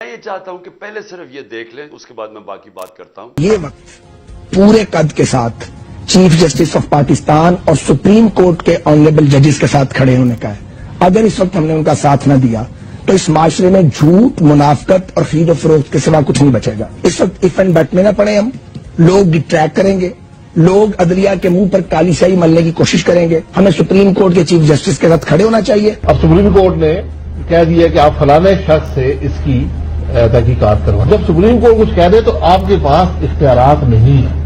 میں یہ چاہتا ہوں کہ پہلے صرف یہ دیکھ لیں، اس کے بعد میں باقی بات کرتا ہوں۔ یہ وقت پورے قد کے ساتھ چیف جسٹس آف پاکستان اور سپریم کورٹ کے آنریبل ججز کے ساتھ کھڑے ہونے کا ہے۔ اگر اس وقت ہم نے ان کا ساتھ نہ دیا تو اس معاشرے میں جھوٹ، منافقت اور خرید و فروخت کے سوا کچھ نہیں بچے گا۔ اس وقت اف اینڈ بٹ میں نہ پڑے، ہم لوگ ڈٹریکٹ کریں گے، لوگ عدلیہ کے منہ پر کالی سیاہی ملنے کی کوشش کریں گے۔ ہمیں سپریم کورٹ کے چیف جسٹس کے ساتھ کھڑے ہونا چاہیے۔ اب سپریم کورٹ نے کہہ دیا کہ آپ فلانے شخص سے اس کی تحقیقات کروائیں۔ جب سپریم کورٹ کچھ کہہ دے تو آپ کے پاس اختیارات نہیں ہیں،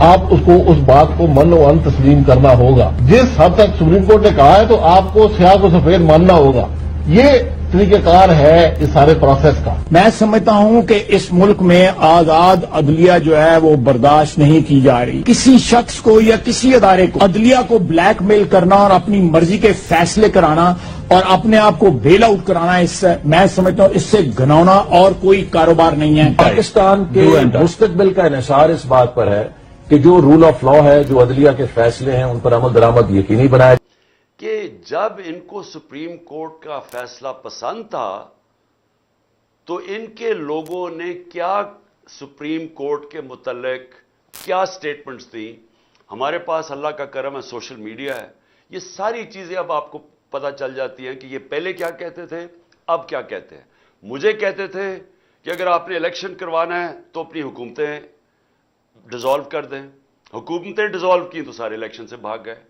آپ اس کو اس بات کو من و ان تسلیم کرنا ہوگا۔ جس حد تک سپریم کورٹ نے کہا ہے تو آپ کو سیاہ کو سفید ماننا ہوگا۔ یہ طریقہ کار ہے اس سارے پروسیس کا۔ میں سمجھتا ہوں کہ اس ملک میں آزاد عدلیہ جو ہے وہ برداشت نہیں کی جا رہی۔ کسی شخص کو یا کسی ادارے کو عدلیہ کو بلیک میل کرنا اور اپنی مرضی کے فیصلے کرانا اور اپنے آپ کو بیل آؤٹ کرانا، اس سے میں سمجھتا ہوں اس سے گھناؤنا اور کوئی کاروبار نہیں ہے۔ پاکستان کے مستقبل کا انحصار اس بات پر ہے کہ جو رول آف لا ہے، جو عدلیہ کے فیصلے ہیں، ان پر عمل درآمد یقینی بنایا کہ جب ان کو سپریم کورٹ کا فیصلہ پسند تھا تو ان کے لوگوں نے کیا سپریم کورٹ کے متعلق کیا سٹیٹمنٹس دیں۔ ہمارے پاس اللہ کا کرم ہے، سوشل میڈیا ہے، یہ ساری چیزیں اب آپ کو پتہ چل جاتی ہیں کہ یہ پہلے کیا کہتے تھے، اب کیا کہتے ہیں۔ مجھے کہتے تھے کہ اگر آپ نے الیکشن کروانا ہے تو اپنی حکومتیں ڈیزالو کر دیں، حکومتیں ڈیزالو کی تو سارے الیکشن سے بھاگ گئے۔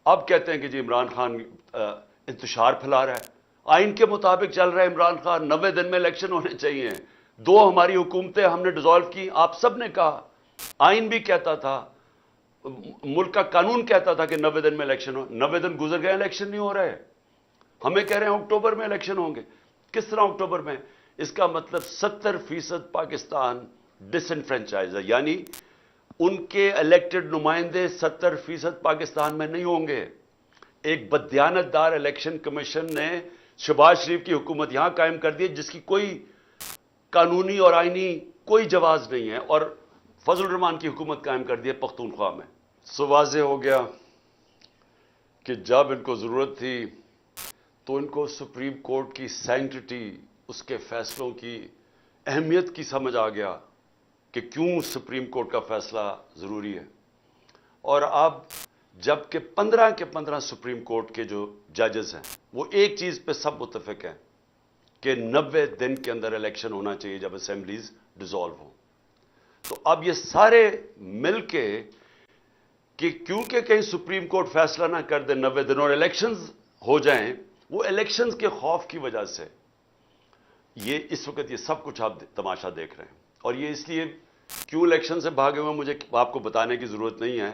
اب کہتے ہیں کہ جی عمران خان انتشار پھیلا رہا ہے، آئین کے مطابق چل رہا ہے عمران خان، 90 دن میں الیکشن ہونے چاہیے۔ 2 ہماری حکومتیں ہم نے ڈیزالو کی، آپ سب نے کہا، آئین بھی کہتا تھا، ملک کا قانون کہتا تھا کہ 90 دن میں الیکشن ہو، 90 دن گزر گئے، الیکشن نہیں ہو رہے۔ ہمیں کہہ رہے ہیں اکتوبر میں الیکشن ہوں گے۔ کس طرح اکتوبر میں؟ اس کا مطلب 70% پاکستان ڈس انفرینچائز ہے، یعنی ان کے الیکٹڈ نمائندے 70% پاکستان میں نہیں ہوں گے۔ ایک بددیانت دار الیکشن کمیشن نے شہباز شریف کی حکومت یہاں قائم کر دی جس کی کوئی قانونی اور آئینی کوئی جواز نہیں ہے، اور فضل الرحمان کی حکومت قائم کر دی ہے پختونخوا میں۔ سو واضح ہو گیا کہ جب ان کو ضرورت تھی تو ان کو سپریم کورٹ کی سینکٹیٹی، اس کے فیصلوں کی اہمیت کی سمجھ آ گیا کہ کیوں سپریم کورٹ کا فیصلہ ضروری ہے۔ اور اب جب کہ 15 کے 15 سپریم کورٹ کے جو ججز ہیں وہ ایک چیز پہ سب متفق ہیں کہ 90 دن کے اندر الیکشن ہونا چاہیے جب اسمبلیز ڈیزالو ہوں، تو اب یہ سارے مل کے کہ کیونکہ کہیں سپریم کورٹ فیصلہ نہ کر دے 90 دن اور الیکشنز ہو جائیں، وہ الیکشنز کے خوف کی وجہ سے یہ اس وقت یہ سب کچھ آپ تماشا دیکھ رہے ہیں۔ اور یہ اس لیے کیوں الیکشن سے بھاگے ہوئے مجھے آپ کو بتانے کی ضرورت نہیں ہے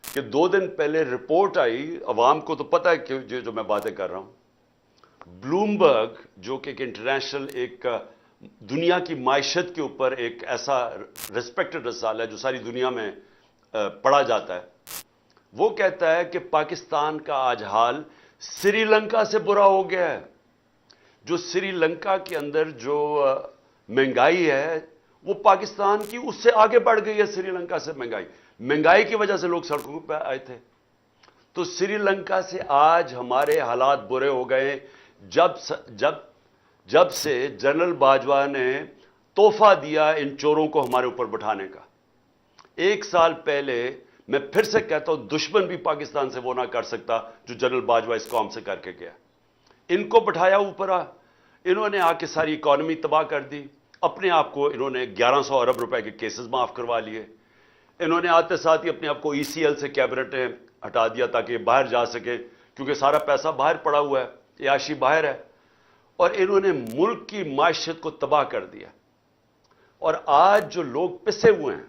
کہ 2 دن پہلے رپورٹ آئی، عوام کو تو پتہ ہے کہ جو میں باتیں کر رہا ہوں، بلومبرگ جو کہ ایک انٹرنیشنل ایک دنیا کی معیشت کے اوپر ایک ایسا ریسپیکٹڈ رسالہ ہے جو ساری دنیا میں پڑھا جاتا ہے، وہ کہتا ہے کہ پاکستان کا آج حال سری لنکا سے برا ہو گیا ہے۔ جو سری لنکا کے اندر جو مہنگائی ہے وہ پاکستان کی اس سے آگے بڑھ گئی ہے۔ سری لنکا سے مہنگائی کی وجہ سے لوگ سڑکوں پہ آئے تھے، تو سری لنکا سے آج ہمارے حالات برے ہو گئے جب سے جنرل باجوہ نے تحفہ دیا ان چوروں کو ہمارے اوپر بٹھانے کا۔ 1 سال پہلے، میں پھر سے کہتا ہوں، دشمن بھی پاکستان سے وہ نہ کر سکتا جو جنرل باجوہ اس قوم سے کر کے گیا۔ ان کو بٹھایا اوپر، انہوں نے آ کے ساری اکانومی تباہ کر دی، اپنے آپ کو انہوں نے 1100 ارب روپے کے کیسز معاف کروا لیے، انہوں نے آتے ساتھ ہی اپنے آپ کو ECL سے کیبنٹیں ہٹا دیا تاکہ یہ باہر جا سکے، کیونکہ سارا پیسہ باہر پڑا ہوا ہے، عیاشی باہر ہے، اور انہوں نے ملک کی معیشت کو تباہ کر دیا۔ اور آج جو لوگ پسے ہوئے ہیں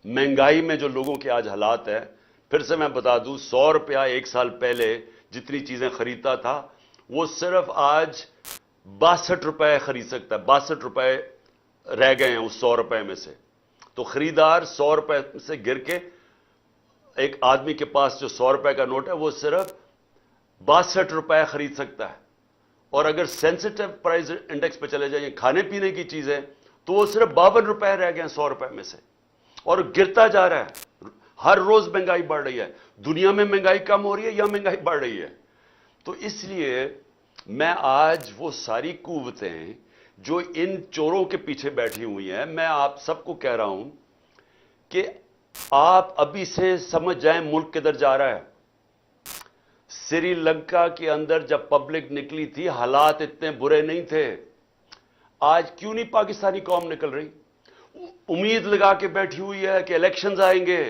مہنگائی میں، جو لوگوں کے آج حالات ہیں، پھر سے میں بتا دوں، 100 روپیہ 1 سال پہلے جتنی چیزیں خریدتا تھا وہ صرف آج 62 روپے خرید سکتا ہے۔ 62 روپے رہ گئے ہیں اس 100 روپے میں سے، تو خریدار 100 روپے سے گر کے ایک آدمی کے پاس جو 100 روپے کا نوٹ ہے وہ صرف 62 روپے خرید سکتا ہے۔ اور اگر سینسٹیو پرائز انڈیکس پہ چلے جائیں کھانے پینے کی چیزیں تو وہ صرف 52 روپے رہ گئے ہیں 100 روپے میں سے، اور گرتا جا رہا ہے۔ ہر روز مہنگائی بڑھ رہی ہے، دنیا میں مہنگائی کم ہو رہی ہے یا مہنگائی بڑھ رہی ہے؟ تو اس لیے میں آج وہ ساری قوتیں جو ان چوروں کے پیچھے بیٹھی ہوئی ہیں، میں آپ سب کو کہہ رہا ہوں کہ آپ ابھی سے سمجھ جائیں ملک کدھر جا رہا ہے۔ سری لنکا کے اندر جب پبلک نکلی تھی حالات اتنے برے نہیں تھے، آج کیوں نہیں پاکستانی قوم نکل رہی؟ امید لگا کے بیٹھی ہوئی ہے کہ الیکشنز آئیں گے،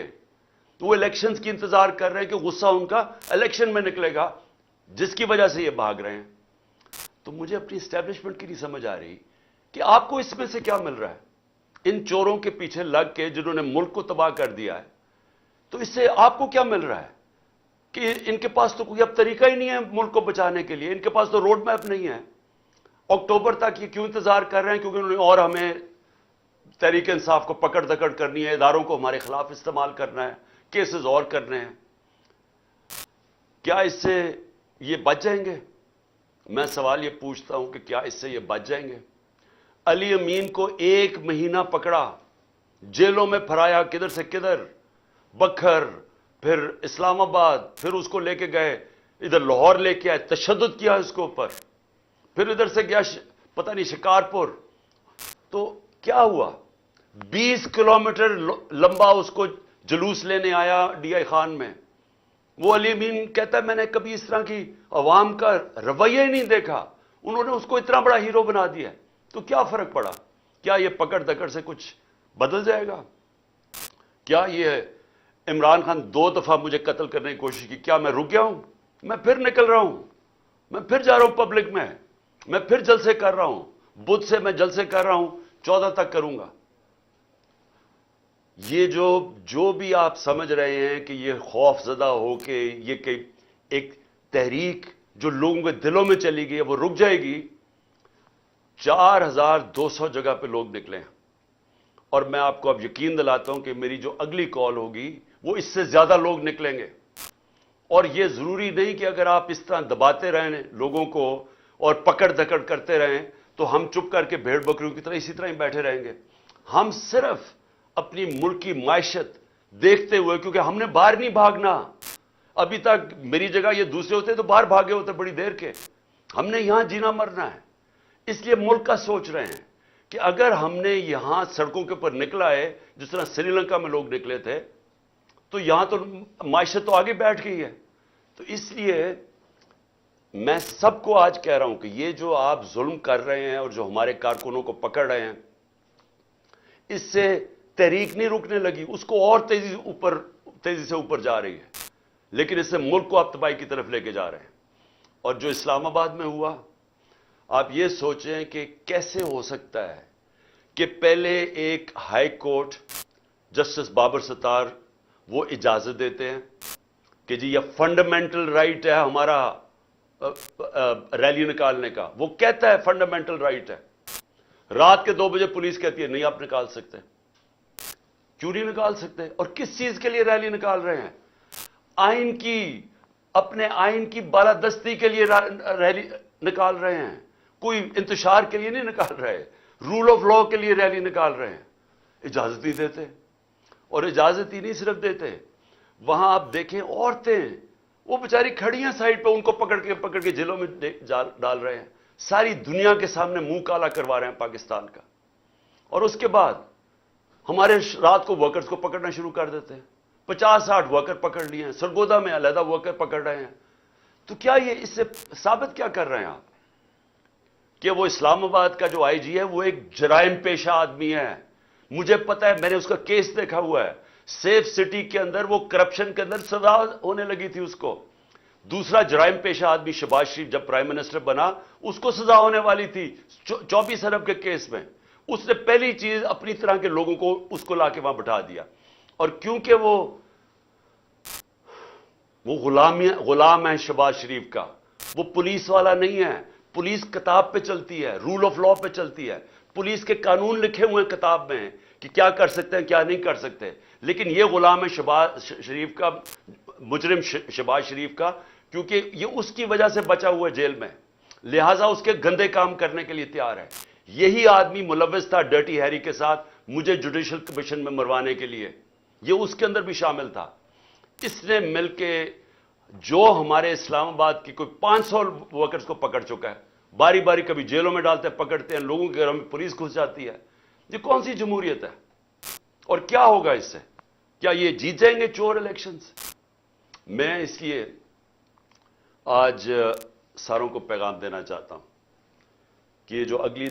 تو وہ الیکشنز کی انتظار کر رہے ہیں کہ غصہ ان کا الیکشن میں نکلے گا، جس کی وجہ سے یہ بھاگ رہے ہیں۔ تو مجھے اپنی اسٹیبلشمنٹ کی نہیں سمجھ آ رہی کہ آپ کو اس میں سے کیا مل رہا ہے، ان چوروں کے پیچھے لگ کے جنہوں نے ملک کو تباہ کر دیا ہے، تو اس سے آپ کو کیا مل رہا ہے کہ ان کے پاس تو کوئی اب طریقہ ہی نہیں ہے ملک کو بچانے کے لیے، ان کے پاس تو روڈ میپ نہیں ہے۔ اکتوبر تک یہ کیوں انتظار کر رہے ہیں؟ کیونکہ انہوں نے اور ہمیں تحریک انصاف کو پکڑ دکڑ کرنی ہے، اداروں کو ہمارے خلاف استعمال کرنا ہے، کیسز اور کرنے ہیں۔ کیا اس سے یہ بچ جائیں گے؟ میں سوال یہ پوچھتا ہوں کہ کیا اس سے یہ بچ جائیں گے؟ علی امین کو 1 مہینہ پکڑا، جیلوں میں پھرایا، کدھر سے کدھر، بکھر، پھر اسلام آباد، پھر اس کو لے کے گئے ادھر لاہور، لے کے آئے، تشدد کیا اس کے اوپر، پھر ادھر سے گیا پتہ نہیں شکارپور، تو کیا ہوا؟ 20 کلومیٹر لمبا اس کو جلوس لینے آیا ڈی آئی خان میں۔ وہ علی امین کہتا ہے میں نے کبھی اس طرح کی عوام کا رویہ ہی نہیں دیکھا، انہوں نے اس کو اتنا بڑا ہیرو بنا دیا۔ تو کیا فرق پڑا؟ کیا یہ پکڑ دکڑ سے کچھ بدل جائے گا؟ کیا یہ عمران خان 2 دفعہ مجھے قتل کرنے کی کوشش کی، کیا میں رک گیا ہوں؟ میں پھر نکل رہا ہوں، میں پھر جا رہا ہوں پبلک میں پھر جلسے کر رہا ہوں، بدھ سے میں جلسے کر رہا ہوں، 14 تک کروں گا۔ یہ جو بھی آپ سمجھ رہے ہیں کہ یہ خوف زدہ ہو کے یہ کہ ایک تحریک جو لوگوں کے دلوں میں چلی گئی ہے وہ رک جائے گی، 4200 جگہ پہ لوگ نکلے ہیں، اور میں آپ کو اب یقین دلاتا ہوں کہ میری جو اگلی کال ہوگی وہ اس سے زیادہ لوگ نکلیں گے۔ اور یہ ضروری نہیں کہ اگر آپ اس طرح دباتے رہیں لوگوں کو اور پکڑ دکڑ کرتے رہیں تو ہم چپ کر کے بھیڑ بکریوں کی طرح اسی طرح ہی بیٹھے رہیں گے۔ ہم صرف اپنی ملک کی معیشت دیکھتے ہوئے، کیونکہ ہم نے باہر نہیں بھاگنا، ابھی تک میری جگہ یہ دوسرے ہوتے تو باہر بھاگے ہوتے بڑی دیر کے، ہم نے یہاں جینا مرنا ہے، اس لیے ملک کا سوچ رہے ہیں کہ اگر ہم نے یہاں سڑکوں کے اوپر نکلا ہے جس طرح سری لنکا میں لوگ نکلے تھے، تو یہاں تو معیشت تو آگے بیٹھ گئی ہے۔ تو اس لیے میں سب کو آج کہہ رہا ہوں کہ یہ جو آپ ظلم کر رہے ہیں اور جو ہمارے کارکنوں کو پکڑ رہے ہیں، اس سے تحریک نہیں رکنے لگی، اس کو اور تیزی سے اوپر جا رہی ہے، لیکن اس سے ملک کو آپ تباہی کی طرف لے کے جا رہے ہیں۔ اور جو اسلام آباد میں ہوا، آپ یہ سوچیں کہ کیسے ہو سکتا ہے کہ پہلے ایک ہائی کورٹ جسٹس بابر ستار وہ اجازت دیتے ہیں کہ جی یہ فنڈامنٹل رائٹ ہے ہمارا ریلی نکالنے کا، وہ کہتا ہے فنڈامنٹل رائٹ ہے، رات کے 2 بجے پولیس کہتی ہے نہیں آپ نکال سکتے۔ کیوں نہیں نکال سکتے؟ اور کس چیز کے لیے ریلی نکال رہے ہیں؟ آئین کی، اپنے آئین کی بالادستی کے لیے ریلی نکال رہے ہیں، کوئی انتشار کے لیے نہیں نکال رہے، رول آف لا کے لیے ریلی نکال رہے ہیں۔ اجازت نہیں دیتے، اور اجازت ہی نہیں صرف دیتے، وہاں آپ دیکھیں عورتیں وہ بیچاری کھڑی ہیں سائڈ پہ، ان کو پکڑ کے جیلوں میں ڈال رہے ہیں، ساری دنیا کے سامنے منہ کالا کروا رہے ہیں پاکستان کا۔ اور اس کے بعد ہمارے رات کو ورکرز کو پکڑنا شروع کر دیتے ہیں، 50-60 ورکر پکڑ لیے ہیں، سرگودا میں علیحدہ ورکر پکڑ رہے ہیں۔ تو کیا یہ اس سے ثابت کیا کر رہے ہیں آپ کہ وہ اسلام آباد کا جو آئی جی ہے وہ ایک جرائم پیشہ آدمی ہے؟ مجھے پتا ہے، میں نے اس کا کیس دیکھا ہوا ہے، سیف سٹی کے اندر وہ کرپشن کے اندر سزا ہونے لگی تھی اس کو۔ دوسرا جرائم پیشہ آدمی شہباز شریف جب پرائم منسٹر بنا، اس کو سزا ہونے والی تھی 24 ارب کے کیس میں، اس نے پہلی چیز اپنی طرح کے لوگوں کو اس کو لا کے وہاں بٹھا دیا۔ اور کیونکہ وہ غلام ہے شہباز شریف کا، وہ پولیس والا نہیں ہے، پولیس کتاب پہ چلتی ہے، رول آف لا پہ چلتی ہے، پولیس کے قانون لکھے ہوئے کتاب میں کہ کیا کر سکتے ہیں کیا نہیں کر سکتے، لیکن یہ غلام ہے شہباز شریف کا، مجرم شہباز شریف کا، کیونکہ یہ اس کی وجہ سے بچا ہوا ہے جیل میں، لہٰذا اس کے گندے کام کرنے کے لیے تیار ہے۔ یہی آدمی ملوث تھا ڈرٹی ہیری کے ساتھ مجھے جوڈیشل کمیشن میں مروانے کے لیے، یہ اس کے اندر بھی شامل تھا۔ اس نے مل کے جو ہمارے اسلام آباد کی کوئی 500 ورکرز کو پکڑ چکا ہے، باری باری کبھی جیلوں میں ڈالتے ہیں, پکڑتے ہیں, لوگوں کے گھروں میں پولیس گھس جاتی ہے. یہ کون سی جمہوریت ہے؟ اور کیا ہوگا اس سے؟ کیا یہ جیت جائیں گے چور الیکشنز؟ میں اس لیے آج ساروں کو پیغام دینا چاہتا ہوں کہ یہ جو اگلی